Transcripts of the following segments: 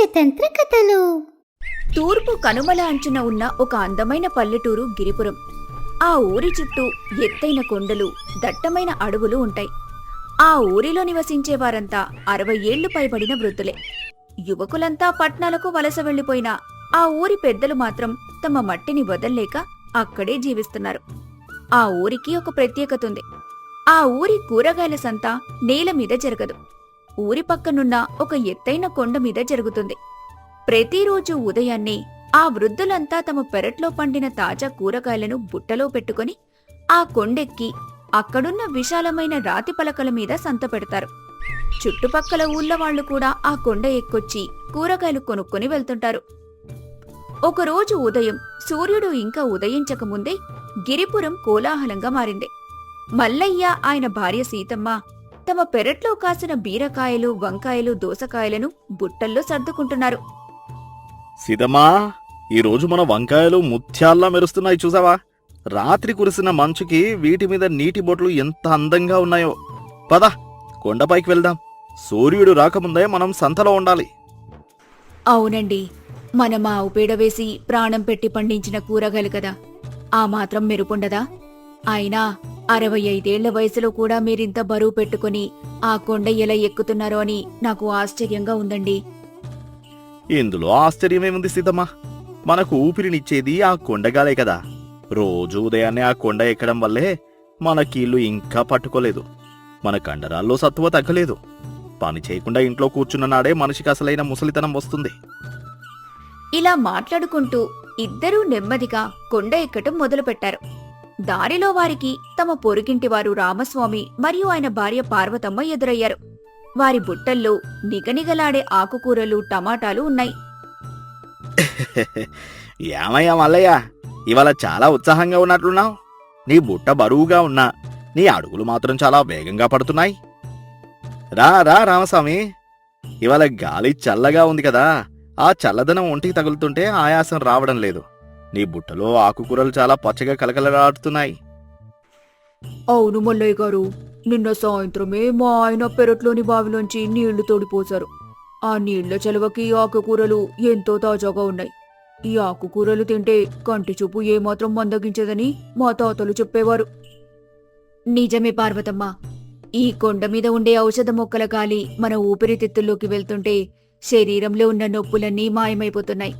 పంచతంత్ర కథలు. తూర్పు కనుమల అంచున ఉన్న ఒక అందమైన పల్లెటూరు గిరిపురం. ఆ ఊరి చుట్టూ ఎత్తైన కొండలు, దట్టమైన అడవులు ఉంటాయి. ఆ ఊరిలో నివసించేవారంతా 60 ఏళ్లు పైబడిన వృద్ధులే. యువకులంతా పట్నాలకు వలస వెళ్లిపోయినా ఆ ఊరి పెద్దలు మాత్రం తమ మట్టిని వదల్లేక అక్కడే జీవిస్తున్నారు. ఆ ఊరికి ఒక ప్రత్యేకత ఉంది. ఆ ఊరి కూరగాయల సంత నేల మీద జరగదు, ఊరి పక్కనున్న ఒక ఎత్తైన కొండ మీద జరుగుతుంది. ప్రతిరోజు ఉదయాన్నే ఆ వృద్ధులంతా తమ పెరట్లో పండిన తాజా కూరగాయలను బుట్టలో పెట్టుకుని ఆ కొండెక్కి అక్కడున్న విశాలమైన రాతి పలకల మీద సంత పెడతారు. చుట్టుపక్కల ఊళ్ళ వాళ్లు కూడా ఆ కొండ ఎక్కొచ్చి కూరగాయలు కొనుక్కొని వెళ్తుంటారు. ఒకరోజు ఉదయం సూర్యుడు ఇంకా ఉదయించకముందే గిరిపురం కోలాహలంగా మారింది. మల్లయ్య, ఆయన భార్య సీతమ్మ తమ పెరట్లో కాసిన బీరకాయలు, వంకాయలు, దోసకాయలను బుట్టల్లో సర్దుకుంటున్నారు. సీతమ్మా, ఈరోజు మన వంకాయలు ముత్యాల్లా మెరుస్తున్నాయి చూసావా? రాత్రి కురిసిన మంచుకి వీటి మీద నీటి బొట్లు ఎంత అందంగా ఉన్నాయో. పద, కొండపైకి వెళ్దాం. సూర్యుడు రాకముందే మనం సంతలో ఉండాలి. అవునండి, మనం ఆవు పేడ వేసి ప్రాణం పెట్టి పండించిన కూరగాయలు కదా, ఆ మాత్రం మెరుపుండదా? అయినా 65 ఏళ్ల వయసులో కూడా మీరింత బరువు పెట్టుకుని ఆ కొండ ఎలా ఎక్కుతున్నారో అని నాకు ఆశ్చర్యంగా ఉందండి. ఇందులో ఆశ్చర్యమేముంది సీతమ్మా? మనకు ఊపిరినిచ్చేది ఆ కొండగాలే కదా. రోజు ఉదయాన్నే ఆ కొండ ఎక్కడం వల్లే మన కీళ్లు ఇంకా పట్టుకోలేదు, మన కండరాల్లో సత్తువ తగ్గలేదు. పని చేయకుండా ఇంట్లో కూర్చున్న నాడే మనిషికి అసలైన ముసలితనం వస్తుంది. ఇలా మాట్లాడుకుంటూ ఇద్దరూ నెమ్మదిగా కొండ ఎక్కటం మొదలుపెట్టారు. దారిలో వారికి తమ పొరుగింటివారు రామస్వామి మరియు ఆయన భార్య పార్వతమ్మ ఎదురయ్యారు. వారి బుట్టల్లో నిగనిగలాడే ఆకుకూరలు, టమాటాలు ఉన్నాయి. ఏమయ్యా మల్లయ్య, ఇవాళ చాలా ఉత్సాహంగా ఉన్నట్లున్నావు. నీ బుట్ట బరువుగా ఉన్నా నీ అడుగులు మాత్రం చాలా వేగంగా పడుతున్నాయి. రా రా రామస్వామి, ఇవాళ గాలి చల్లగా ఉంది కదా, ఆ చల్లదనం ఒంటికి తగులుతుంటే ఆయాసం రావడం లేదు. నీ బుట్టలో ఆకుకూరలు చాలా పచ్చగా కలకలలాడుతున్నాయి. అవును మల్లయ్య గారు, నిన్న సాయంత్రమే మా ఆయన పెరట్లోని బావిలోంచి నీళ్లు తోడిపోశారు. ఆ నీళ్ల చలవకి ఆకుకూరలు ఎంతో తాజాగా ఉన్నాయి. ఈ ఆకుకూరలు తింటే కంటి చూపు ఏమాత్రం మందగించదని మా తాతలు చెప్పేవారు. నిజమే పార్వతమ్మ, ఈ కొండ మీద ఉండే ఔషధ మొక్కల గాలి మన ఊపిరితిత్తుల్లోకి వెళ్తుంటే శరీరంలో ఉన్న నొప్పులన్నీ మాయమైపోతున్నాయి.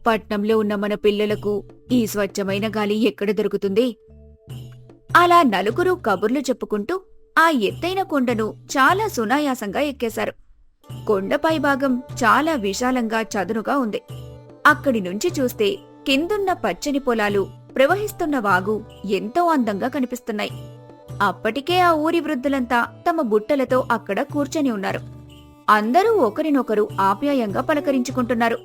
పట్నంలో ఉన్న మన పిల్లలకు ఈ స్వచ్ఛమైన గాలి ఎక్కడ దొరుకుతుంది? అలా నలుగురు కబుర్లు చెప్పుకుంటూ ఆ ఎత్తైన కొండను చాలా సునాయాసంగా ఎక్కేశారు. కొండపై భాగం చాలా విశాలంగా చదునుగా ఉంది. అక్కడి నుంచి చూస్తే కిందున్న పచ్చని పొలాలు, ప్రవహిస్తున్న వాగు ఎంతో అందంగా కనిపిస్తున్నాయి. అప్పటికే ఆ ఊరి వృద్ధులంతా తమ బుట్టలతో అక్కడ కూర్చొని ఉన్నారు. అందరూ ఒకరినొకరు ఆప్యాయంగా పలకరించుకుంటున్నారు.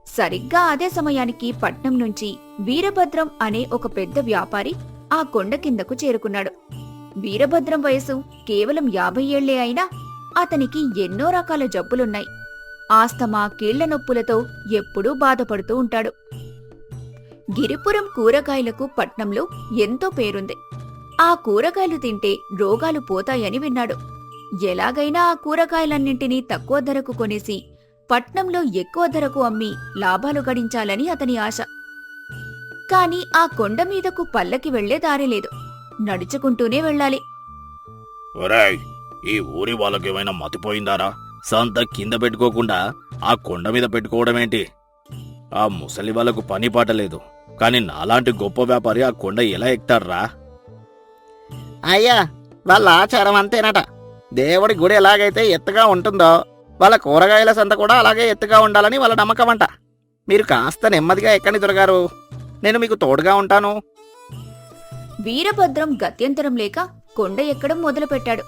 సరిగ్గా అదే సమయానికి పట్నం నుంచి వీరభద్రం అనే ఒక పెద్ద వ్యాపారి ఆ కొండ కిందకు చేరుకున్నాడు. వీరభద్రం వయసు కేవలం 50 ఏళ్లే అయినా అతనికి ఎన్నో రకాల జబ్బులున్నాయి. ఆస్తమా, కీళ్ల నొప్పులతో ఎప్పుడూ బాధపడుతూ ఉంటాడు. గిరిపురం కూరగాయలకు పట్నంలో ఎంతో పేరుంది. ఆ కూరగాయలు తింటే రోగాలు పోతాయని విన్నాడు. ఎలాగైనా ఆ కూరగాయలన్నింటినీ తక్కువ ధరకు కొనేసి పట్నంలో ఎక్కువ ధరకు అమ్మి లాభాలు గడించాలని అతని ఆశ. కాని ఆ కొండ మీదకు పల్లకి వెళ్లే దారి లేదు, నడుచుకుంటూనే వెళ్ళాలి. ఒరేయ్, ఈ ఊరి వాళ్ళకేమైనా మతిపోయిందారా? సంత కింద పెట్టుకోకుండా ఆ కొండ మీద పెట్టుకోవడమేంటి? ఆ ముసలి వాళ్ళకు పని పాటలేదు, కాని నాలాంటి గొప్ప వ్యాపారి ఆ కొండ ఎలా ఎక్కుతాడ్రా? అయ్యా, వాళ్ళ ఆచారం అంతేనట. దేవుడి గుడి ఎలాగైతే ఎత్తుగా ఉంటుందో వాళ్ళ కూరగాయల సంత కూడా అలాగే ఎత్తుగా ఉండాలని వాళ్ళ నమ్మకం అంట. మీరు కాస్త నెమ్మదిగా ఎక్కని దొరగారు, నేను మీకు తోడుగా ఉంటాను. వీరభద్రం గత్యంతరం లేక కొండ ఎక్కడం మొదలుపెట్టాడు.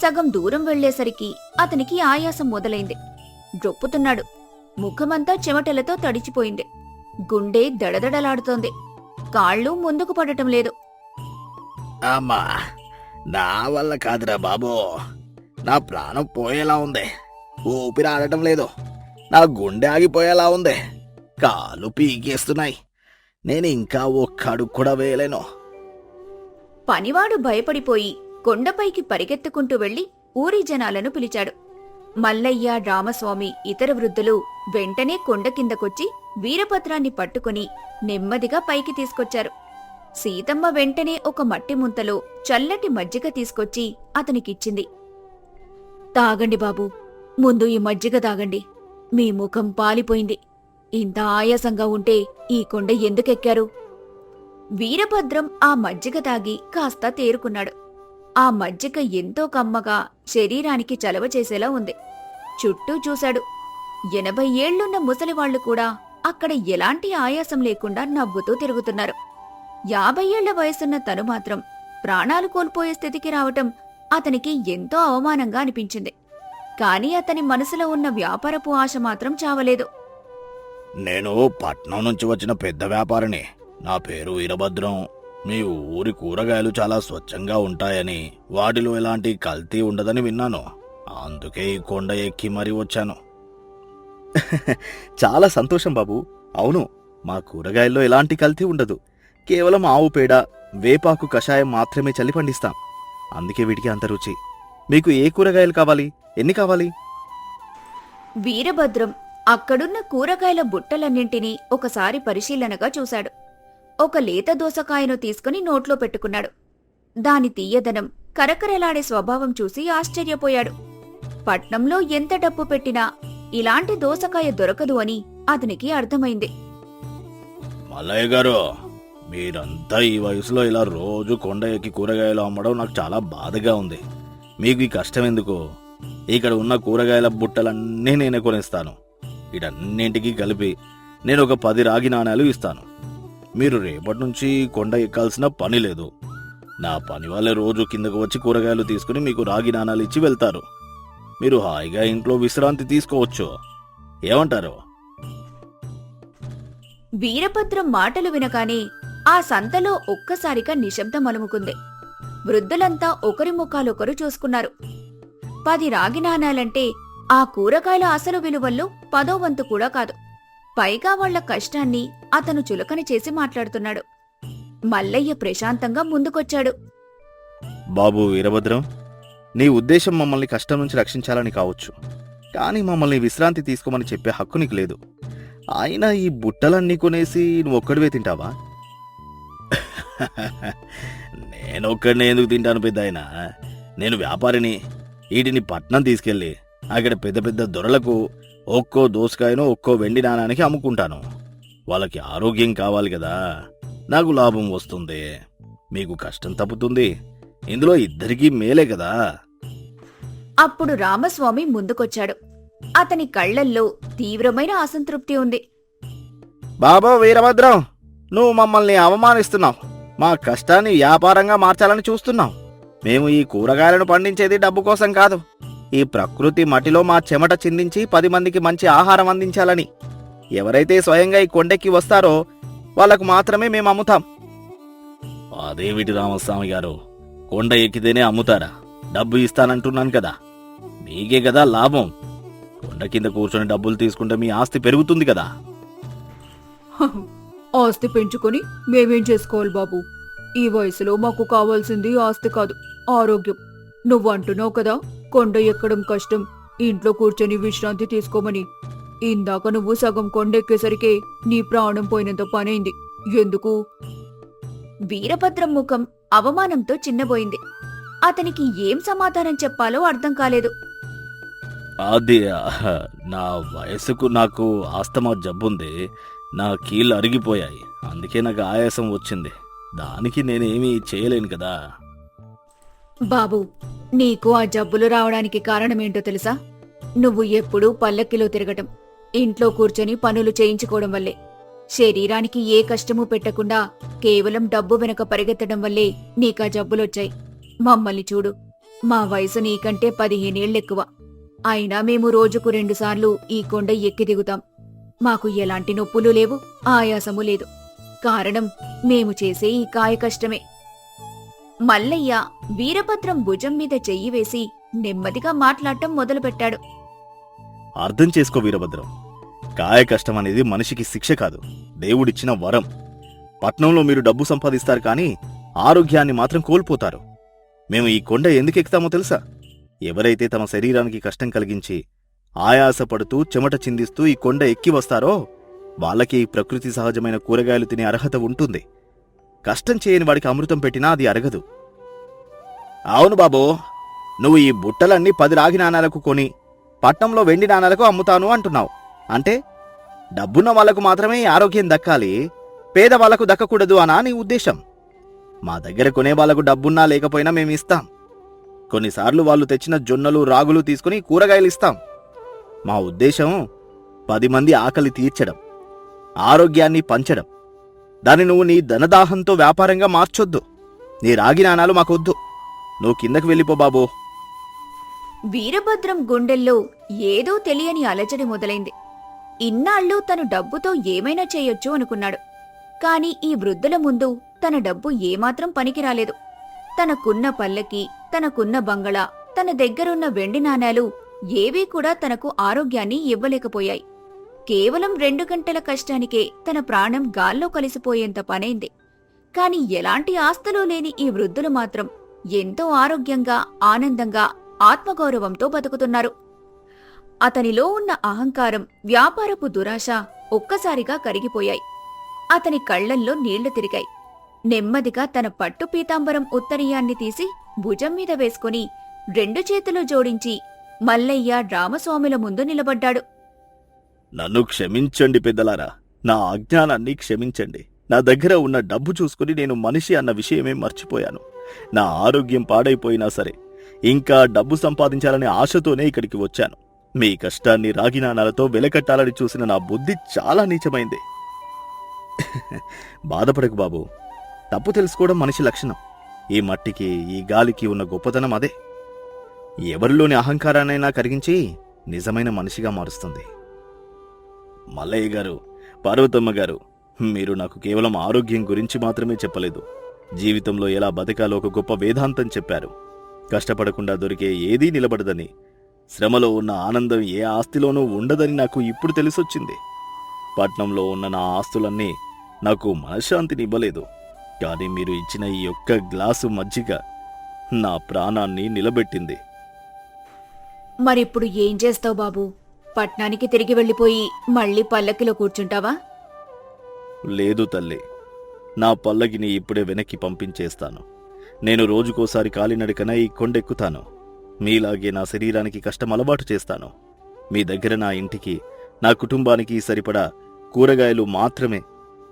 సగం దూరం వెళ్లేసరికి అతనికి ఆయాసం మొదలైంది. రొప్పుతున్నాడు. ముఖమంతా చెమటలతో తడిచిపోయింది. గుండె దడదడలాడుతోంది. కాళ్ళు ముందుకు పడటం లేదు. అమ్మా, నా వల్ల కాదురా బాబు, నా ప్రాణం పోయేలా ఉంది. ఊపిరి ఆడటం లేదు, నా గుండె ఆగిపోయేలా ఉంది, కాళ్ళు పీకేస్తున్నాయి. నేను ఇంకా ఒక్క అడుగు కూడా వేయలేను. పనివాడు భయపడిపోయి కొండపైకి పరిగెత్తుకుంటూ వెళ్లి ఊరి జనాలను పిలిచాడు. మల్లయ్య, రామస్వామి, ఇతర వృద్ధులు వెంటనే కొండ కిందకొచ్చి వీరభద్రాన్ని పట్టుకుని నెమ్మదిగా పైకి తీసుకొచ్చారు. సీతమ్మ వెంటనే ఒక మట్టి ముంతలో చల్లటి మజ్జిగ తీసుకొచ్చి అతనికిచ్చింది. తాగండి బాబూ, ముందు ఈ మజ్జిగ తాగండి. మీ ముఖం పాలిపోయింది. ఇంత ఆయాసంగా ఉంటే ఈ కొండ ఎందుకెక్కారు? వీరభద్రం ఆ మజ్జిగ తాగి కాస్త తేరుకున్నాడు. ఆ మజ్జిగ ఎంతో కమ్మగా శరీరానికి చలవ చేసేలా ఉంది. చుట్టూ చూశాడు. 80 ఏళ్లున్న ముసలివాళ్లు కూడా అక్కడ ఎలాంటి ఆయాసం లేకుండా నవ్వుతూ తిరుగుతున్నారు. 50 ఏళ్ల వయసున్న తను మాత్రం ప్రాణాలు కోల్పోయే స్థితికి రావటం అతనికి ఎంతో అవమానంగా అనిపించింది. కాని అతని మనసులో ఉన్న వ్యాపారపు ఆశ మాత్రం చావలేదు. నేను పట్నం నుంచి వచ్చిన పెద్ద వ్యాపారిని. నా పేరు వీరభద్రం. మీ ఊరి కూరగాయలు చాలా స్వచ్ఛంగా ఉంటాయని, వాటిలో ఎలాంటి కల్తీ ఉండదని విన్నాను. అందుకే ఈ కొండ ఎక్కి మరీ వచ్చాను. చాలా సంతోషం బాబు. అవును, మా కూరగాయల్లో ఎలాంటి కల్తీ ఉండదు. కేవలం ఆవు పేడ, వేపాకు కషాయం మాత్రమే చల్లి పండిస్తాం. అందుకే వీటికి అంత రుచి. మీకు ఏ కూరగాయలు కావాలి? ఎన్ని కావాలి? వీరభద్రం అక్కడున్న కూరగాయల బుట్టలన్నింటినీ ఒకసారి పరిశీలనగా చూశాడు. ఒక లేత దోసకాయను తీసుకుని నోట్లో పెట్టుకున్నాడు. దాని తీయదనం, కరకరలాడే స్వభావం చూసి ఆశ్చర్యపోయాడు. పట్నంలో ఎంత డబ్బు పెట్టినా ఇలాంటి దోసకాయ దొరకదు అని అతనికి అర్థమైంది. మల్లయ్య గారు, మీరంతా ఈ వయసులో ఇలా రోజు కొండ ఎక్కి కూరగాయలు అమ్మడం నాకు చాలా బాధగా ఉంది. మీకు ఈ కష్టం ఎందుకు? ఇక్కడ ఉన్న కూరగాయల బుట్టలన్నీ నేనే కొనేస్తాను. వీటన్నింటికి కలిపి నేను ఒక 10 రాగి నాణాలు ఇస్తాను. మీరు రేపటి నుంచి కొండ ఎక్కాల్సిన పని లేదు. నా పని వాళ్ళే రోజు కిందకు వచ్చి కూరగాయలు తీసుకుని మీకు రాగి నాణాలు ఇచ్చి వెళ్తారు. మీరు హాయిగా ఇంట్లో విశ్రాంతి తీసుకోవచ్చు. ఏమంటారు? వీరభద్రం మాటలు వినగానే ఆ సంతలో ఒక్కసారిగా నిశ్శబ్దం అలుముకుంది. వృద్ధులంతా ఒకరి ముఖాలొకరు చూసుకున్నారు. 10 రాగి నాణాలంటే ఆ కూరగాయల అసలు విలువల్లో 10వ వంతు కూడా కాదు. పైగా వాళ్ల కష్టాన్ని అతను చులకన చేసి మాట్లాడుతున్నాడు. మల్లయ్య ప్రశాంతంగా ముందుకొచ్చాడు. బాబు వీరభద్రం, నీ ఉద్దేశం మమ్మల్ని కష్టం నుంచి రక్షించాలని కావచ్చు. కానీ మమ్మల్ని విశ్రాంతి తీసుకోమని చెప్పే హక్కు నీకు లేదు. అయినా ఈ బుట్టలన్నీ కొనేసి నువ్వు ఒక్కడివే తింటావా? నేనొక్కడినే ఎందుకు తింటాను పెద్దాయన? నేను వ్యాపారిని. వీటిని పట్నం తీసుకెళ్ళి అక్కడ పెద్ద పెద్ద దొరలకు ఒక్కో దోసకాయను ఒక్కో వెండి నాణానికి అమ్ముకుంటాను. వాళ్ళకి ఆరోగ్యం కావాలి కదా, నాకు లాభం వస్తుంది, మీకు కష్టం తప్పుతుంది. ఇందులో ఇద్దరికీ మేలే కదా. అప్పుడు రామస్వామి ముందుకొచ్చాడు. అతని కళ్లల్లో తీవ్రమైన అసంతృప్తి ఉంది. బాబా వీరభద్రం, నువ్వు మమ్మల్ని అవమానిస్తున్నావు. మా కష్టాన్ని వ్యాపారంగా మార్చాలని చూస్తున్నావు. మేము ఈ కూరగాయలను పండించేది డబ్బు కోసం కాదు. ఈ ప్రకృతి మట్టిలో మా చెమట చిందించి 10 మందికి మంచి ఆహారం అందించాలని. ఎవరైతే స్వయంగా ఈ కొండెక్కి వస్తారో వాళ్లకు మాత్రమే మేము అమ్ముతాం. అదేమిటి రామస్వామి గారు, కొండ ఎక్కితేనే అమ్ముతారా? డబ్బు ఇస్తానంటున్నాను కదా, మీకే కదా లాభం. కొండ కింద కూర్చొని డబ్బులు తీసుకుంటే మీ ఆస్తి పెరుగుతుంది కదా. ఆస్తి పెంచుకొని మేమేం చేసుకోవాలి బాబు? ఈ వయసులో మాకు కావాల్సింది ఆస్తి కాదు, ఆరోగ్యం. నువ్వు అంటున్నావు కదా కొండ ఎక్కడం కష్టం, ఇంట్లో కూర్చొని విశ్రాంతి తీసుకోమని. ఇందాక నువ్వు సగం కొండెక్కేసరికే నీ ప్రాణం పోయినంత పనైంది. ఎందుకు? వీరభద్రం ముఖం అవమానంతో చిన్నబోయింది. అతనికి ఏం సమాధానం చెప్పాలో అర్థం కాలేదు. అది నా వయసుకు నాకు ఆస్తమా జబ్బుంది. నా కీళ్ళు అరిగిపోయాయి. అందుకే నాకు ఆయాసం వచ్చింది. దానికి నేనేమీ చేయలేను కదా. బాబు, నీకు ఆ జబ్బులు రావడానికి కారణమేంటో తెలుసా? నువ్వు ఎప్పుడూ పల్లకిలో తిరగటం, ఇంట్లో కూర్చొని పనులు చేయించుకోవడం వల్లే. శరీరానికి ఏ కష్టమూ పెట్టకుండా కేవలం డబ్బు వెనక పరిగెత్తడం వల్లే నీకా జబ్బులొచ్చాయి. మమ్మల్ని చూడు, మా వయసు నీకంటే 15 ఏళ్లెక్కువ. అయినా మేము రోజుకు 2 సార్లు ఈ కొండ ఎక్కి దిగుతాం. మాకు ఎలాంటి నొప్పులు లేవు, ఆయాసము లేదు. కారణం మేము చేసే ఈ కాయ కష్టమే. మల్లయ్య వీరభద్రం భుజం మీద చెయ్యి వేసి నెమ్మదిగా మాట్లాడటం మొదలుపెట్టాడు. అర్థం చేసుకో వీరభద్రం, కాయ కష్టం అనేది మనిషికి శిక్ష కాదు, దేవుడిచ్చిన వరం. పట్నంలో మీరు డబ్బు సంపాదిస్తారు కానీ ఆరోగ్యాన్ని మాత్రం కోల్పోతారు. మేము ఈ కొండ ఎందుకు ఎక్కుతామో తెలుసా? ఎవరైతే తమ శరీరానికి కష్టం కలిగించి ఆయాసపడుతూ చెమట చిందిస్తూ ఈ కొండ ఎక్కి వస్తారో వాళ్ళకి ఈ ప్రకృతి సహజమైన కూరగాయలు తినే అర్హత ఉంటుంది. కష్టం చేయని వాడికి అమృతం పెట్టినా అది అరగదు. అవును బాబూ, నువ్వు ఈ బుట్టలన్నీ 10 రాగి నాణాలకు కొని పట్నంలో వెండి నాణాలకు అమ్ముతాను అంటున్నావు. అంటే డబ్బున్న వాళ్లకు మాత్రమే ఈ ఆరోగ్యం దక్కాలి, పేదవాళ్లకు దక్కకూడదు అనా నీ ఉద్దేశం? మా దగ్గర కొనే వాళ్లకు డబ్బున్నా లేకపోయినా మేమిస్తాం. కొన్నిసార్లు వాళ్ళు తెచ్చిన జొన్నలు రాగులు తీసుకుని కూరగాయలు ఇస్తాం. మా ఉద్దేశం 10 మంది ఆకలి తీర్చడం, ఆరోగ్యాన్ని పంచడం. దాన్ని నువ్వు నీ ధనదాహంతో వ్యాపారంగా మార్చొద్దు. నీ రాగి నాణాలు మాకొద్దు. నువ్వు కిందకు వెళ్ళిపో బాబూ. వీరభద్రం గుండెల్లో ఏదో తెలియని అలజడి మొదలైంది. ఇన్నాళ్ళు తను డబ్బుతో ఏమైనా చేయొచ్చు అనుకున్నాడు. కాని ఈ వృద్ధుల ముందు తన డబ్బు ఏమాత్రం పనికిరాలేదు. తనకున్న పల్లకి, తనకున్న బంగళా, తన దగ్గరున్న వెండి నాణేలు ఏవీ కూడా తనకు ఆరోగ్యాన్ని ఇవ్వలేకపోయాయి. కేవలం 2 గంటల కష్టానికే తన ప్రాణం గాల్లో కలిసిపోయేంత పనైంది. కాని ఎలాంటి ఆస్తులు లేని ఈ వృద్ధులు మాత్రం ఎంతో ఆరోగ్యంగా, ఆనందంగా, ఆత్మగౌరవంతో బతుకుతున్నారు. అతనిలో ఉన్న అహంకారం, వ్యాపారపు దురాశ ఒక్కసారిగా కరిగిపోయాయి. అతని కళ్లల్లో నీళ్లు తిరిగాయి. నెమ్మదిగా తన పట్టు పీతాంబరం ఉత్తరీయాన్ని తీసి భుజం మీద వేసుకుని 2 చేతులు జోడించి మల్లయ్య రామస్వాముల ముందు నిలబడ్డాడు. నన్ను క్షమించండి పెద్దలారా, నా అజ్ఞానాన్ని క్షమించండి. నా దగ్గర ఉన్న డబ్బు చూసుకుని నేను మనిషి అన్న విషయమే మర్చిపోయాను. నా ఆరోగ్యం పాడైపోయినా సరే ఇంకా డబ్బు సంపాదించాలనే ఆశతోనే ఇక్కడికి వచ్చాను. మీ కష్టాన్ని రాగి నాణాలతో వెలకట్టాలని చూసిన నా బుద్ధి చాలా నీచమైంది. బాధపడకు బాబు, తప్పు తెలుసుకోవడం మనిషి లక్షణం. ఈ మట్టికి, ఈ గాలికి ఉన్న గొప్పతనం అదే. ఎవరిలోని అహంకారాన్నైనా కరిగించి నిజమైన మనిషిగా మారుస్తుంది. మల్లయ్య గారు, పార్వతమ్మ గారు, మీరు నాకు కేవలం ఆరోగ్యం గురించి మాత్రమే చెప్పలేదు, జీవితంలో ఎలా బతకాలో ఒక గొప్ప వేదాంతం చెప్పారు. కష్టపడకుండా దొరికే ఏదీ నిలబడదని, శ్రమలో ఉన్న ఆనందం ఏ ఆస్తిలోనూ ఉండదని నాకు ఇప్పుడు తెలిసొచ్చింది. పట్నంలో ఉన్న నా ఆస్తులన్నీ నాకు మనశ్శాంతినివ్వలేదు. కానీ మీరు ఇచ్చిన ఈ ఒక్క గ్లాసు మజ్జిగ నా ప్రాణాన్ని నిలబెట్టింది. మరిప్పుడు ఏం చేస్తావు బాబూ? పట్నానికి తిరిగి వెళ్ళిపోయి మళ్ళీ పల్లకిలో కూర్చుంటావా? లేదు తల్లి, నా పల్లకిని ఇప్పుడే వెనక్కి పంపించేస్తాను. నేను రోజుకోసారి కాలినడకన ఈ కొండెక్కుతాను. మీలాగే నా శరీరానికి కష్టం అలవాటు చేస్తాను. మీ దగ్గర నా ఇంటికి, నా కుటుంబానికి సరిపడా కూరగాయలు మాత్రమే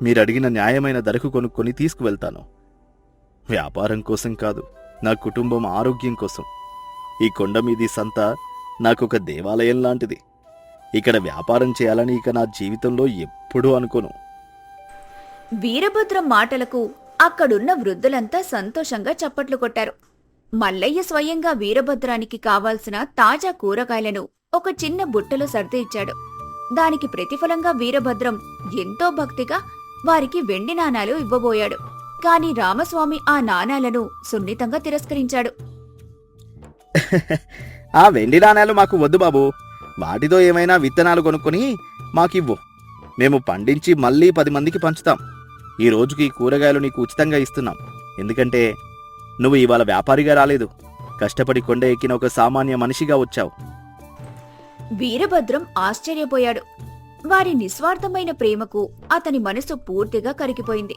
మీరడిగిన న్యాయమైన ధరకు కొనుక్కొని తీసుకువెళ్తాను. వ్యాపారం కోసం కాదు, నా కుటుంబం ఆరోగ్యం కోసం. ఈ కొండ మీది సంత నాకొక దేవాలయం లాంటిది. ఇక్కడ వ్యాపారం చేయాలని ఇక నా జీవితంలో ఎప్పుడూ అనుకోను. వీరభద్రం మాటలకు అక్కడున్న వృద్ధులంతా సంతోషంగా చప్పట్లు కొట్టారు. మల్లయ్య స్వయంగా వీరభద్రానికి కావాల్సిన తాజా కూరగాయలను ఒక చిన్న బుట్టలో సర్ది ఇచ్చాడు. దానికి ప్రతిఫలంగా వీరభద్రం ఎంతో భక్తిగా వారికి వెండి నాణాలు ఇవ్వబోయాడు. కాని రామస్వామి ఆ నాణాలను సున్నితంగా తిరస్కరించాడు. ఆ వెండి నాణాలు మాకు వద్దు బాబు. వాటితో ఏమైనా విత్తనాలు కొనుక్కొని మాకివ్వు. మేము పండించి మళ్ళీ 10 మందికి పంచుతాం. ఈ రోజుకి కూరగాయలు నీకు ఉచితంగా ఇస్తున్నాం. ఎందుకంటే నువ్వు ఇవాళ వ్యాపారిగా రాలేదు, కష్టపడి కొండ ఎక్కిన ఒక సామాన్య మనిషిగా వచ్చావు. వీరభద్రం ఆశ్చర్యపోయాడు. వారి నిస్వార్థమైన ప్రేమకు అతని మనసు పూర్తిగా కరిగిపోయింది.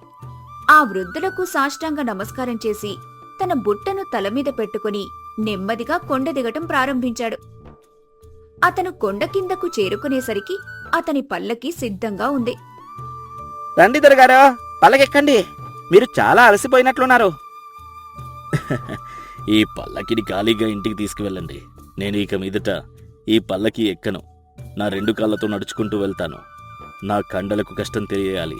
ఆ వృద్ధులకు సాష్టాంగ నమస్కారం చేసి తన బుట్టను తలమీద పెట్టుకుని నెమ్మదిగా కొండ దిగటం ప్రారంభించాడు. అతను కొండ కిందకు చేరుకునేసరికి అతని పల్లకి సిద్ధంగా ఉంది. రండి దొరగారు, పల్లకెక్కండి. మీరు చాలా అలసిపోయినట్లున్నారు. ఈ పల్లకిని ఖాళీగా ఇంటికి తీసుకువెళ్ళండి. నేను ఇక మీదట ఈ పల్లకి ఎక్కను. నా 2 కాళ్లతో నడుచుకుంటూ వెళ్తాను. నా కండలకు కష్టం తెలియాలి,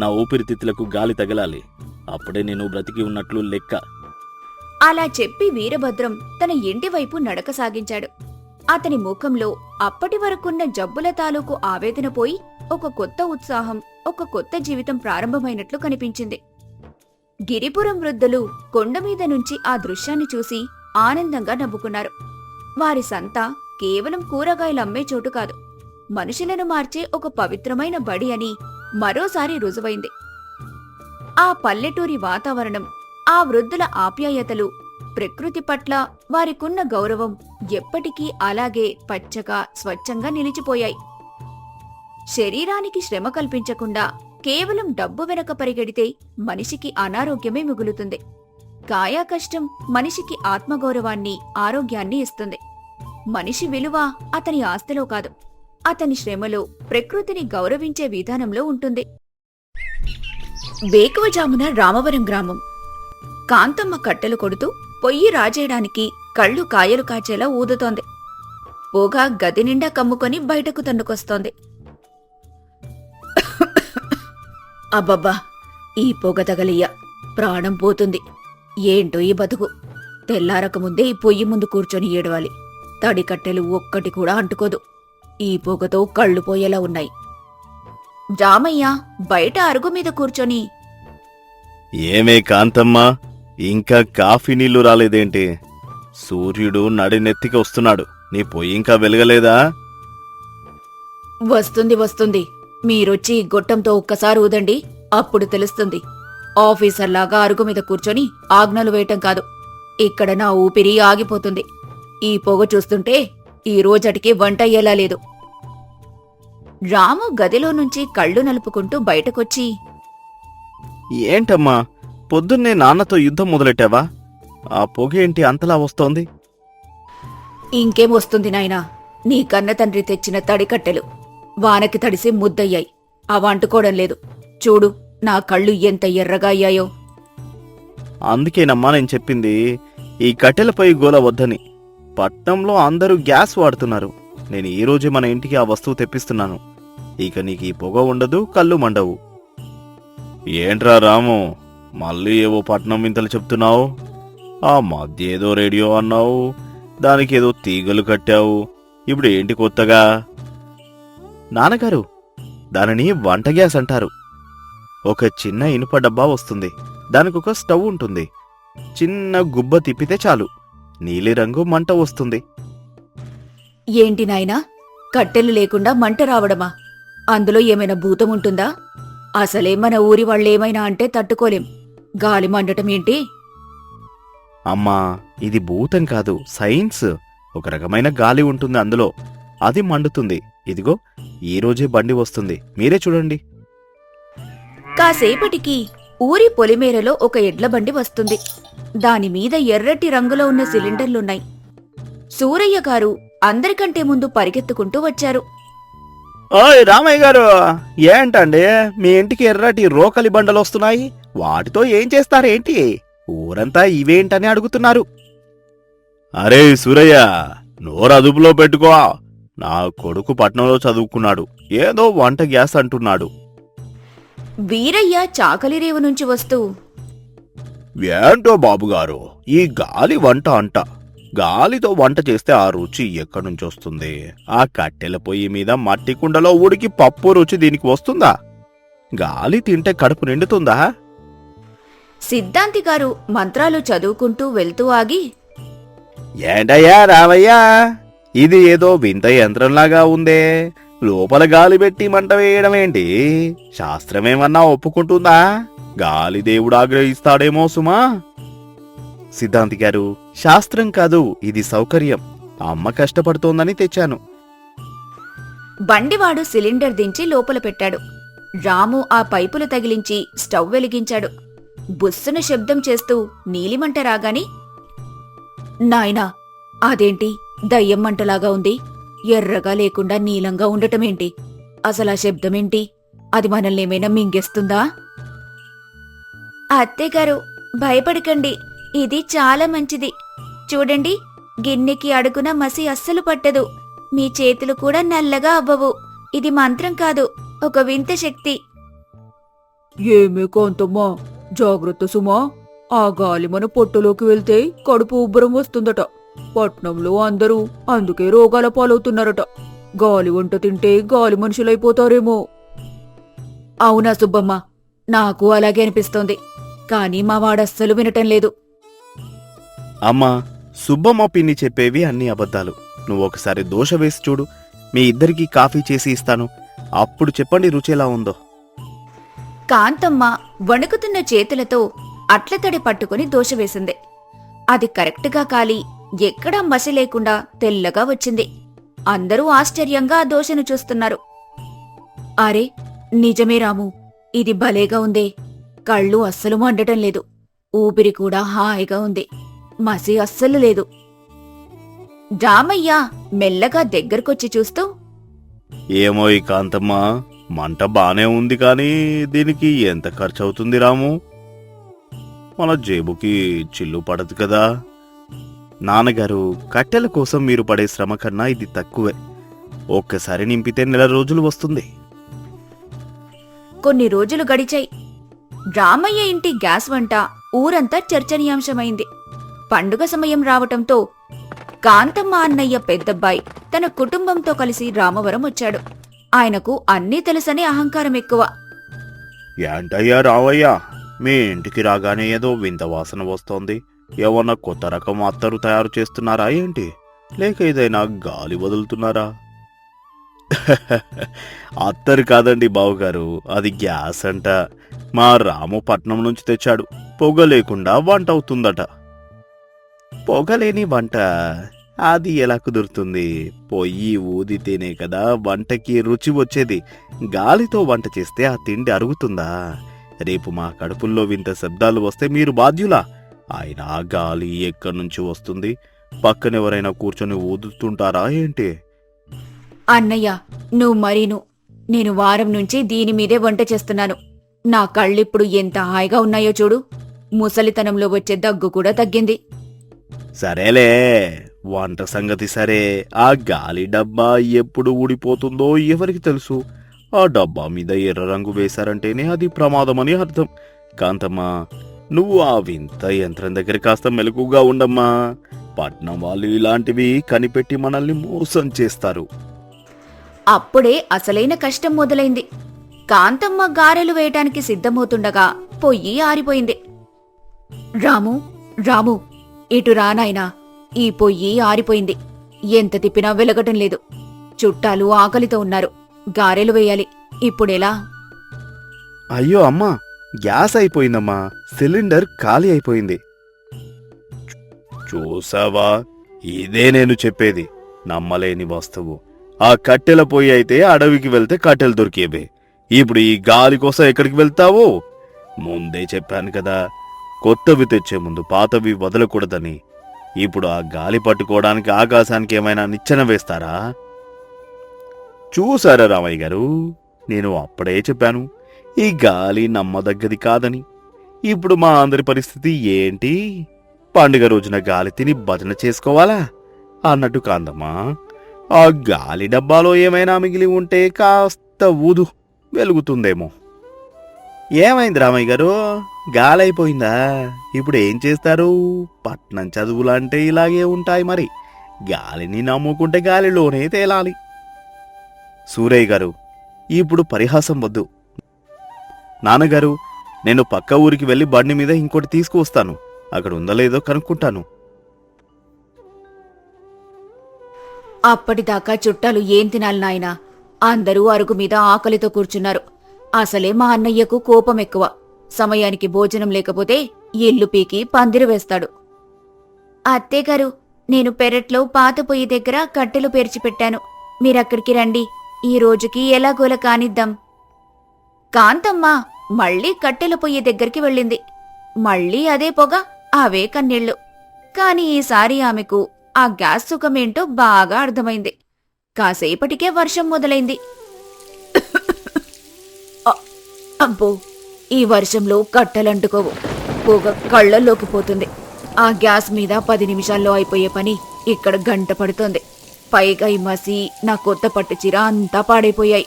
నా ఊపిరితిత్తులకు గాలి తగలాలి. అప్పుడే నేను బ్రతికి ఉన్నట్లు లెక్క. అలా చెప్పి వీరభద్రం తన ఇంటి వైపు నడక సాగించాడు. అతని ముఖంలో అప్పటి వరకున్న జబ్బుల తాలూకు ఆవేదన పోయి ఒక కొత్త ఉత్సాహం, ఒక కొత్త జీవితం ప్రారంభమైనట్లు కనిపించింది. గిరిపురం వృద్ధులు కొండమీద నుంచి ఆ దృశ్యాన్ని చూసి ఆనందంగా నవ్వుకున్నారు. వారి సంత కేవలం కూరగాయలు అమ్మే చోటు కాదు, మనుషులను మార్చే ఒక పవిత్రమైన బడి అని మరోసారి రుజువైంది. ఆ పల్లెటూరి వాతావరణం, ఆ వృద్ధుల ఆప్యాయతలు ప్రకృతి పట్ల వారికున్న గౌరవం ఎప్పటికీ అలాగే పచ్చగా స్వచ్ఛంగా నిలిచిపోయాయి. శరీరానికి శ్రమ కల్పించకుండా కేవలం డబ్బు వెనక పరిగెడితే మనిషికి అనారోగ్యమే మిగులుతుంది. కాయాకష్టం మనిషికి ఆత్మగౌరవాన్ని, ఆరోగ్యాన్ని ఇస్తుంది. మనిషి విలువ అతని ఆస్తిలో కాదు, అతని శ్రమలో, ప్రకృతిని గౌరవించే విధానంలో ఉంటుంది. వేకువజామున రామవరం గ్రామం. కాంతమ్మ కట్టెలు కొడుతూ పొయ్యి రాజేయడానికి కళ్ళు కాయలు కాచేలా ఊదుతోంది. పొగ గది నిండా కమ్ముకొని బయటకు తన్నుకొస్తోంది. అబ్బబ్బా, ఈ పొగ తగలియ్య, ప్రాణం పోతుంది. ఏంటో ఈ బతుకు. తెల్లారకముందే ఈ పొయ్యి ముందు కూర్చొని ఏడవాలి. తడి కట్టెలు ఒక్కటి కూడా అంటుకోదు. ఈ పొగతో కళ్ళు పోయేలా ఉన్నాయి. రామయ్య బయట అరుగు మీద కూర్చొని, ఏమే కాంతమ్మా, ఇంకా కాఫీ నీళ్లు రాలేదేంటి? సూర్యుడు నడినెత్తికి వస్తున్నాడు, నీ పొయ్యి ఇంకా వెలగలేదా? వస్తుంది వస్తుంది, మీరొచ్చి గొట్టంతో ఒక్కసారి ఊదండి, అప్పుడు తెలుస్తుంది. ఆఫీసర్లాగా అరుగు మీద కూర్చొని ఆజ్ఞలు వేయటం కాదు. ఇక్కడ నా ఊపిరి ఆగిపోతుంది. ఈ పొగ చూస్తుంటే ఈ రోజటికి వంట అయ్యేలా లేదు. రాము గదిలో నుంచి కళ్ళు నలుపుకుంటూ బయటకొచ్చి, ఏంటమ్మా, పొద్దున్నే నాన్నతో యుద్ధం మొదలెట్టావా? ఆ పొగ ఏంటి అంతలా వస్తోంది? ఇంకేం వస్తుంది నాయనా, నీ కన్న తండ్రి తెచ్చిన తడికట్టెలు వానకి తడిసి ముద్దయ్యాయి. అవంటుకోవడం లేదు. చూడు, నా కళ్ళు ఎంత ఎర్రగా అయ్యాయో. అందుకేనమ్మా నేను చెప్పింది, ఈ కట్టెలపై గోల వద్దని. పట్నంలో అందరూ గ్యాస్ వాడుతున్నారు. నేను ఈ రోజే మన ఇంటికి ఆ వస్తువు తెప్పిస్తున్నాను. ఇక నీకు ఈ పొగ ఉండదు, కళ్ళు మండవు. ఏంట్రా రాము, మళ్ళీ ఏవో పట్నం వింతలు చెప్తున్నావు? ఆ మధ్య ఏదో రేడియో అన్నావు, దానికి ఏదో తీగలు కట్టావు. ఇప్పుడు ఏంటి కొత్తగా? నాన్నగారు, దానిని వంట గ్యాస్ అంటారు. ఒక చిన్న ఇనుప డబ్బా వస్తుంది. దానికొక స్టవ్ ఉంటుంది. చిన్న గుబ్బ తిప్పితే చాలు, నీలిరంగు మంట వస్తుంది. ఏంటి నాయనా, కట్టెలు లేకుండా మంట రావడమా? అందులో ఏమైనా భూతం ఉంటుందా? అసలే మన ఊరి వాళ్ళేమైనా అంటే తట్టుకోలేం. గాలి మండటం ఏంటి? అమ్మా, ఇది భూతం కాదు, సైన్స్. ఒక రకమైన గాలి ఉంటుంది అందులో, అది మండుతుంది. ఇదిగో ఈ రోజే బండి వస్తుంది, మీరే చూడండి. కాసేపటికి ఊరి పొలిమేరలో ఒక ఎడ్లబండి వస్తుంది. దానిమీద ఎర్రటి రంగులో ఉన్న సిలిండర్లున్నాయి. సూరయ్య గారు అందరికంటే ముందు పరిగెత్తుకుంటూ వచ్చారు. ఓయ్ రామయ్య గారు, ఏంటండి మీ ఇంటికి ఎర్రటి రోకలి బండలు వస్తున్నాయి? వాటితో ఏం చేస్తారేంటి? ఊరంతా ఇవేంటని అడుగుతున్నారు. అరే సూరయ్య, నోరు అదుపులో పెట్టుకో. నా కొడుకు పట్నంలో చదువుకున్నాడు, ఏదో వంట గ్యాస్ అంటున్నాడు. వీరయ్య చాకలిరేవు నుంచి వస్తూ, ఏంటో బాబుగారు, ఈ గాలి వంట అంట. గాలితో వంట చేస్తే ఆ రుచి ఎక్కడి నుంచి వస్తుంది? ఆ కట్టెల పొయ్యి మీద మట్టి కుండలో ఉడికి పప్పు రుచి దీనికి వస్తుందా? గాలి తింటే కడుపు నిండుతుందా? సిద్ధాంతి గారు మంత్రాలు చదువుకుంటూ వెళ్తూ ఆగి, ఏంటయ్యా రావయ్యా, ఇది ఏదో వింత యంత్రంలాగా ఉందే. లోపల గాలి పెట్టి మంట వేయడం ఏంటి? శాస్త్రమేమన్నా ఒప్పుకుంటుందా? గాలి దేవుడు ఆగ్రహిస్తాడేమో సుమా. సిద్ధాంతి గారు, శాస్త్రం కాదు, ఇది సౌకర్యం. అమ్మ కష్టపడుతోందని తెచ్చాను. బండివాడు సిలిండర్ దించి లోపల పెట్టాడు. రాము ఆ పైపులు తగిలించి స్టవ్ వెలిగించాడు. బుస్సున శబ్దం చేస్తూ నీలిమంట రాగాని, నాయనా, అదేంటి దయ్యం మంటలాగా ఉంది? ఎర్రగా లేకుండా నీలంగా ఉండటమేంటి? అసలా శబ్దమేంటి? అది మనల్నేమైనా మింగేస్తుందా? అత్తేగారు, భయపడకండి, ఇది చాలా మంచిది. చూడండి, గిన్నెకి అడుగున మసి అస్సలు పట్టదు. మీ చేతులు కూడా నల్లగా అవ్వవు. ఇది మంత్రం కాదు, ఒక వింత శక్తి. ఏమే కాంతమ్మా, జాగ్రత్త సుమా. ఆ గాలి మన పొట్టలోకి వెళ్తే కడుపు ఉబ్బరం వస్తుందట. పట్నంలో అందరూ అందుకే రోగాల పాలవుతున్నారట. గాలి వంట తింటే గాలి మనుషులైపోతారేమో. అవునా సుబ్బమ్మ, నాకు అలాగే అనిపిస్తోంది. కాని మా వాడస్సలు వినటం లేదు. అమ్మా, సుబ్బమ్మ పిన్ని చెప్పేవి అన్ని అబద్ధాలు. నువ్వొకసారి దోశ వేసి చూడు. మీ ఇద్దరికీ కాఫీ చేసి ఇస్తాను, అప్పుడు చెప్పండి రుచి ఎలా ఉందో. కాంతమ్మ వణుకుతున్న చేతులతో అట్లతడి పట్టుకుని దోశ వేసింది. అది కరెక్ట్గా కాలి ఎక్కడా మసి లేకుండా తెల్లగా వచ్చింది. అందరూ ఆశ్చర్యంగా ఆ దోశను చూస్తున్నారు. అరే, నిజమే రాము, ఇది భలేగా ఉందే. కళ్ళు అస్సలు మండటం లేదు. ఊపిరి కూడా హాయిగా ఉంది. మసి అస్సలు లేదు. రామయ్య మెల్లగా దగ్గరకొచ్చి చూస్తూ, ఏమో ఈ కాంతమ్మ, మంట బానే ఉంది కానీ దీనికి ఎంత ఖర్చు అవుతుంది రాము? మన జేబుకి చిల్లు పడదు కదా. నాన్నగారు, కట్టెల కోసం మీరు పడే శ్రమ కన్నా ఇది తక్కువే. ఒక్కసారి నింపితే నెల రోజులు వస్తుంది. కొన్ని రోజులు గడిచాయి. రామయ్య ఇంటి గ్యాస్ వంట ఊరంతా చర్చనీయాంశమైంది. పండుగ సమయం రావటంతో కాంతమ్మ అన్నయ్య పెద్దబ్బాయి తన కుటుంబంతో కలిసి రామవరం వచ్చాడు. ఆయనకు అన్నీ తెలుసనే అహంకారం ఎక్కువ. ఏంటయ్యా రావయ్యా, మీ ఇంటికి రాగానే ఏదో వింత వాసన వస్తోంది. ఏమన్నా కొత్త రకం అత్తరు తయారు చేస్తున్నారా ఏంటి? లేక ఏదైనా గాలి వదులుతున్నారా? అత్తరు కాదండి బావుగారు, అది గ్యాస్ అంట. మా రాము పట్నం నుంచి తెచ్చాడు. పొగ లేకుండా వంట అవుతుందట. పొగలేని వంట అది ఎలా కుదురుతుంది? పొయ్యి ఊదితేనే కదా వంటకి రుచి వచ్చేది. గాలితో వంట చేస్తే ఆ తిండి అరుగుతుందా? రేపు మా కడుపుల్లో వింత శబ్దాలు వస్తే మీరు బాధ్యులా? అయినా గాలి ఎక్కడి నుంచి వస్తుంది? పక్కనెవరైనా కూర్చొని ఊదుతుంటారా ఏంటి? అన్నయ్య, నువ్వు మరీను. నేను వారం నుంచి దీని మీదే వంట చేస్తున్నాను. నా కళ్ళిప్పుడు ఎంత హాయిగా ఉన్నాయో చూడు. ముసలితనంలో వచ్చే దగ్గు కూడా తగ్గింది. సరేలే, వంట సంగతి సరే. ఆ గాలి డబ్బా ఎప్పుడు ఊడిపోతుందో ఎవరికి తెలుసు? ఆ డబ్బా మీద ఎర్ర రంగు వేశారంటేనే అది ప్రమాదమని అర్థం. కాంతమ్మ, నువ్వు ఆ వింత యంత్రం దగ్గర కాస్త మెలకుగా ఉండమ్మా. పట్నం వాళ్ళు ఇలాంటివి కనిపెట్టి మనల్ని మోసం చేస్తారు. అప్పుడే అసలైన కష్టం మొదలైంది. కాంతమ్మ గారెలు వేయటానికి సిద్ధమవుతుండగా పొయ్యి ఆరిపోయింది. రాము, రాము, ఇటు రానాయనా. ఈ పొయ్యి ఆరిపోయింది. ఎంత తిప్పినా వెలగటం లేదు. చుట్టాలు ఆకలితో ఉన్నారు. గారెలు వేయాలి. ఇప్పుడెలా? అయ్యో అమ్మా, గ్యాస్ అయిపోయిందమ్మా. సిలిండర్ ఖాళీ అయిపోయింది. చూసావా, ఇదే నేను చెప్పేది. నమ్మలేని వస్తువు. ఆ కట్టెల పొయ్యి అయితే అడవికి వెళ్తే కట్టెలు దొరికేవే. ఇప్పుడు ఈ గాలి కోసం ఎక్కడికి వెళ్తావు? ముందే చెప్పాను కదా, కొత్తవి తెచ్చే ముందు పాతవి వదలకూడదని. ఇప్పుడు ఆ గాలి పట్టుకోవడానికి ఆకాశానికి ఏమైనా నిచ్చెన వేస్తారా? చూసారా రామయ్య గారు, నేను అప్పుడే చెప్పాను ఈ గాలి నమ్మదగ్గది కాదని. ఇప్పుడు మా అందరి పరిస్థితి ఏంటి? పండుగ రోజున గాలి తిని భజన చేసుకోవాలా అన్నట్టు కాందమ్మా. ఆ గాలి డబ్బాలో ఏమైనా మిగిలి ఉంటే కాస్త ఊదు, వెలుగుతుందేమో. ఏమైంది రామయ్య గారు, గాలైపోయిందా? ఇప్పుడు ఏం చేస్తారు? పట్నం చదువులంటే ఇలాగే ఉంటాయి మరి. గాలిని నమ్ముకుంటే గాలిలోనే తేలాలి. సూరయ్య గారు, ఇప్పుడు పరిహాసం వద్దు. నాన్నగారు, నేను పక్క ఊరికి వెళ్లి బండి మీద ఇంకోటి తీసుకువస్తాను. అక్కడ ఉందో లేదో కనుక్కుంటాను. అప్పటిదాకా చుట్టాలు ఏం తినాలి నాయనా? అందరూ అరుగు మీద ఆకలితో కూర్చున్నారు. అసలే మా అన్నయ్యకు కోపం ఎక్కువ. సమయానికి భోజనం లేకపోతే ఇల్లు పీకి పందిరి వేస్తాడు. అత్తేగారు, నేను పెరట్లో పాత పొయ్యి దగ్గర కట్టెలు పేర్చిపెట్టాను. మీరక్కడికి రండి. ఈ రోజుకి ఎలాగోల కానిద్దాం. కాంతమ్మ మళ్లీ కట్టెల పొయ్యి దగ్గరికి వెళ్ళింది. మళ్లీ అదే పొగ, అవే కన్నీళ్లు. కాని ఈసారి ఆమెకు ఆ గ్యాస్ సుఖమేంటో బాగా అర్థమైంది. కాసేపటికే వర్షం మొదలైంది. అబ్బో, ఈ వర్షంలో కట్టెలంటుకోవు. పొగ కళ్లల్లోకి పోతుంది. ఆ గ్యాస్ మీద 10 నిమిషాల్లో అయిపోయే పని ఇక్కడ గంట పడుతోంది. పైగా ఈ మసి, నా కొత్త పట్టుచీర అంతా పాడైపోయాయి.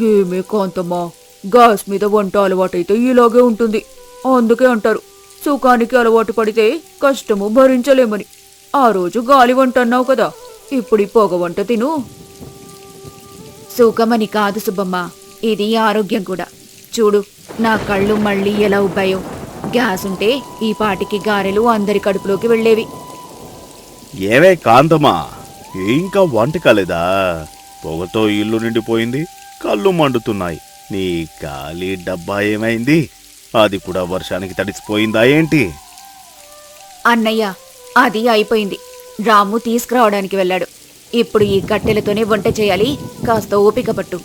ఏమే కాంతమ్మా, గ్యాస్ మీద వంట అలవాటైతే ఇలాగే ఉంటుంది. అందుకే అంటారు, సుఖానికి అలవాటు పడితే కష్టము భరించలేమని. ఆ రోజు గాలి వంట అన్నావు కదా, ఇప్పుడు ఈ పొగ వంట తిను. సుఖమని కాదు సుబ్బమ్మ, ఇది ఆరోగ్యం కూడా. చూడు, నా కళ్ళు మళ్ళీ ఎలా ఉబ్బాయో. గ్యాస్ ఉంటే ఈ పాటికి గారెలు అందరి కడుపులోకి వెళ్లేవి. ఏవే కాంతమ్మా, ఇంకా వంట కాలేదా? పొగతో ఇల్లు నిండిపోయింది, కళ్ళు మండుతున్నాయి. నీ ఖాళీ డబ్బా ఏమైంది? అది కూడా వర్షానికి తడిసిపోయిందా ఏంటి? అన్నయ్య, అది అయిపోయింది. రాము తీసుకురావడానికి వెళ్ళాడు. ఇప్పుడు ఈ కట్టెలతోనే వంట చేయాలి. కాస్త ఓపిక పట్టు.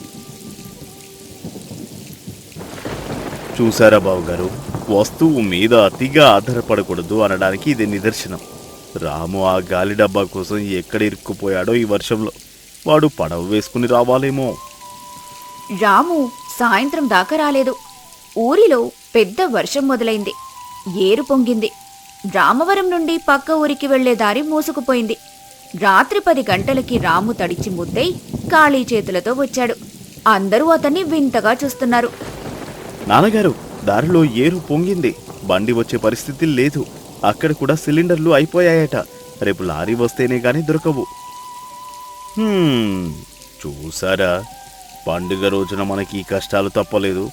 చూసారా బావగారు, వస్తువు మీద అతిగా ఆధారపడకూడదు అనడానికి ఇది నిదర్శనం. రాము ఆ గాలి డబ్బా కోసం ఎక్కడ ఇరుక్కుపోయాడో ఈ వర్షంలో. వాడు పడవ వేసుకుని రావాలేమో. రాము సాయంత్రం దాకా రాలేదు. ఊరిలో పెద్ద వర్షం మొదలైంది. ఏరు పొంగింది. రామవరం నుండి పక్క ఊరికి వెళ్లే దారి మూసుకుపోయింది. రాత్రి 10 గంటలకి రాము తడిచి ముద్దై ఖాళీ చేతులతో వచ్చాడు. అందరూ అతన్ని వింతగా చూస్తున్నారు. నాన్నగారు, దారిలో ఏరు పొంగింది. బండి వచ్చే పరిస్థితి లేదు. అక్కడ కూడా సిలిండర్లు అయిపోయాయట. రేపు లారీ వస్తేనే గాని దొరకవు. చూసారా, పండుగ రోజున మనకి ఈ కష్టాలు తప్పలేదు.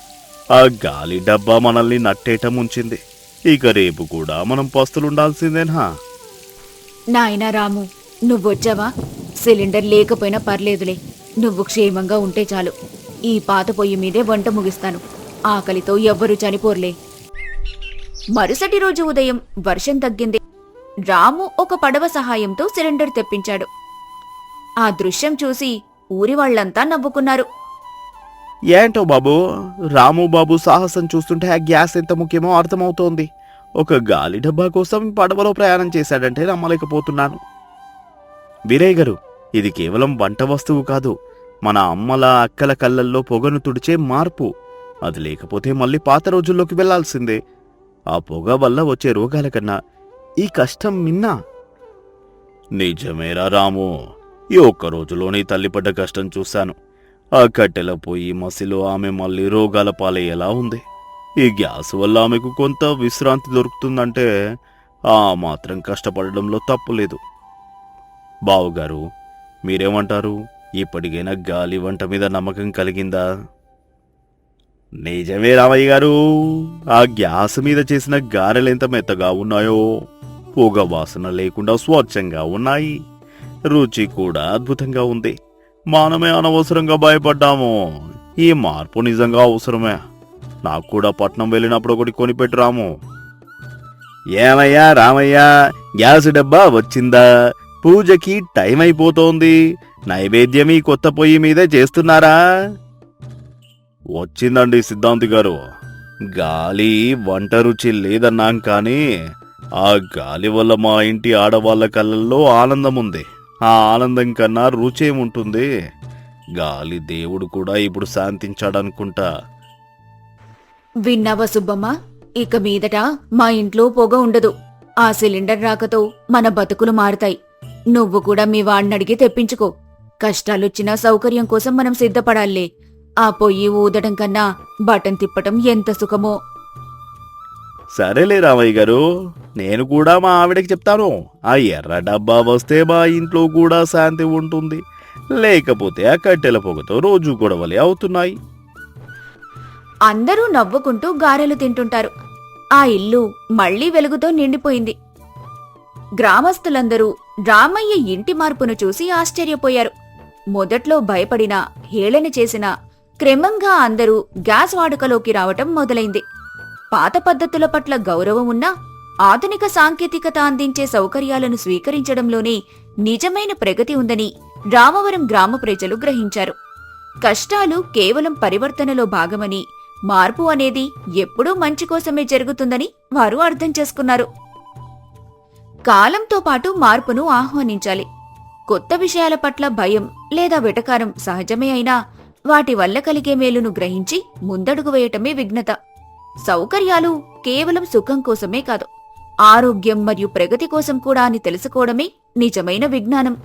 ఆ గాలి డబ్బా మనల్ని నట్టేట ముంచింది. ఇక రేపు కూడా మనం పస్తులుండాల్సిందేనా? నాయనా రాము, నువ్వొచ్చావా? సిలిండర్ లేకపోయినా పర్లేదులే. నువ్వు క్షేమంగా ఉంటే చాలు. ఈ పాత పొయ్యి మీదే వంట ముగిస్తాను. ఆకలితో ఎవ్వరూ చనిపోర్లే. మరుసటి రోజు ఉదయం వర్షం తగ్గింది. రాము ఒక పడవ సహాయంతో సిలిండర్ తెప్పించాడు. ఆ దృశ్యం చూసి ఊరి వాళ్లంతా నవ్వుకున్నారు. ఏంటో బాబు, రాము బాబు సాహసం చూస్తుంటే ఆ గ్యాస్ ఎంత ముఖ్యమో అర్థమవుతోంది. ఒక గాలి డబ్బా కోసం పడవలో ప్రయాణం చేశాడంటే నమ్మలేకపోతున్నాను. వీరయ్య గారు, ఇది కేవలం వంట వస్తువు కాదు. మన అమ్మల అక్కల కళ్ళల్లో పొగను తుడిచే మార్పు. అది లేకపోతే మళ్ళీ పాత రోజుల్లోకి వెళ్లాల్సిందే. ఆ పొగ వల్ల వచ్చే రోగాల కన్నా ఈ కష్టం మిన్నా. నిజమేరా రాము, ఈ ఒక్క రోజులోనే తల్లిపడ్డ కష్టం చూశాను. ఆ కట్టెల పొయ్యి మసిలో ఆమె మళ్ళీ రోగాల పాలయ్యేలా ఉంది. ఈ గ్యాస్ వల్ల ఆమెకు కొంత విశ్రాంతి దొరుకుతుందంటే ఆ మాత్రం కష్టపడడంలో తప్పులేదు. బావుగారు, మీరేమంటారు? ఇప్పటికైనా గాలి వంట మీద నమ్మకం కలిగిందా? నిజమే రామయ్య గారు, ఆ గ్యాస్ మీద చేసిన గారెలెంత మెత్తగా ఉన్నాయో. పొగ వాసన లేకుండా స్వచ్ఛంగా ఉన్నాయి. రుచి కూడా అద్భుతంగా ఉంది. మనమే అనవసరంగా భయపడ్డాము. ఈ మార్పు నిజంగా అవసరమే. నాకు కూడా పట్నం వెళ్ళినప్పుడు ఒకటి కొనిపెట్టు రాము. ఏమయ్యా రామయ్య, గ్యాస్ డబ్బా వచ్చిందా? పూజకి టైం అయిపోతోంది. నైవేద్యం ఈ కొత్త పొయ్యి మీదే చేస్తున్నారా? వచ్చిందండి సిద్ధాంతి గారు. గాలి వంట రుచి లేదన్నాం కానీ ఆ గాలి వల్ల మా ఇంటి ఆడవాళ్ల కళ్ళల్లో ఆనందం ఉంది. ఆ ఆనందం కన్నా రుచేముంటుంది? గాలి దేవుడు కూడా ఇప్పుడు శాంతించాడనుకుంటా. విన్నావా సుబ్బమ్మ? ఇక మీదట మా ఇంట్లో పొగ ఉండదు. ఆ సిలిండర్ రాకతో మన బతుకులు మారుతాయి. నువ్వు కూడా మీ వాణ్ణడిగి తెప్పించుకో. కష్టాలొచ్చినా సౌకర్యం కోసం మనం సిద్ధపడాలే. ఆ పొయ్యి ఊదడం కన్నా బటన్ తిప్పటం ఎంత సుఖమో. సరేలే రామయ్య గారు, నేను కూడా మా ఆవిడకి చెప్తాను. ఆ ఎర్ర డబ్బా వస్తే మా ఇంట్లో కూడా శాంతి ఉంటుంది. లేకపోతే ఆ కట్టెల పొగతో రోజు గొడవలే అవుతున్నాయి. అందరూ నవ్వుకుంటూ గారెలు తింటుంటారు. ఆ ఇల్లు మళ్లీ వెలుగుతో నిండిపోయింది. గ్రామస్తులందరూ రామయ్య ఇంటి మార్పును చూసి ఆశ్చర్యపోయారు. మొదట్లో భయపడినా, హేళన చేసినా క్రమంగా అందరూ గ్యాస్ వాడుకలోకి రావటం మొదలైంది. పాత పద్ధతుల పట్ల గౌరవం ఉన్నా ఆధునిక సాంకేతికత అందించే సౌకర్యాలను స్వీకరించడంలోనే నిజమైన ప్రగతి ఉందని రామవరం గ్రామ ప్రజలు గ్రహించారు. కష్టాలు కేవలం పరివర్తనలో భాగమని, మార్పు అనేది ఎప్పుడూ మంచి కోసమే జరుగుతుందని వారు అర్థం చేసుకున్నారు. కాలంతో పాటు మార్పును ఆహ్వానించాలి. కొత్త విషయాల పట్ల భయం లేదా వెటకారం సహజమే అయినా వాటి వల్ల కలిగే మేలును గ్రహించి ముందడుగు వేయటమే విఘ్నత. సౌకర్యాలు కేవలం సుఖం కోసమే కాదు, ఆరోగ్యం మరియు ప్రగతి కోసం కూడా అని తెలుసుకోవడమే నిజమైన విజ్ఞానం.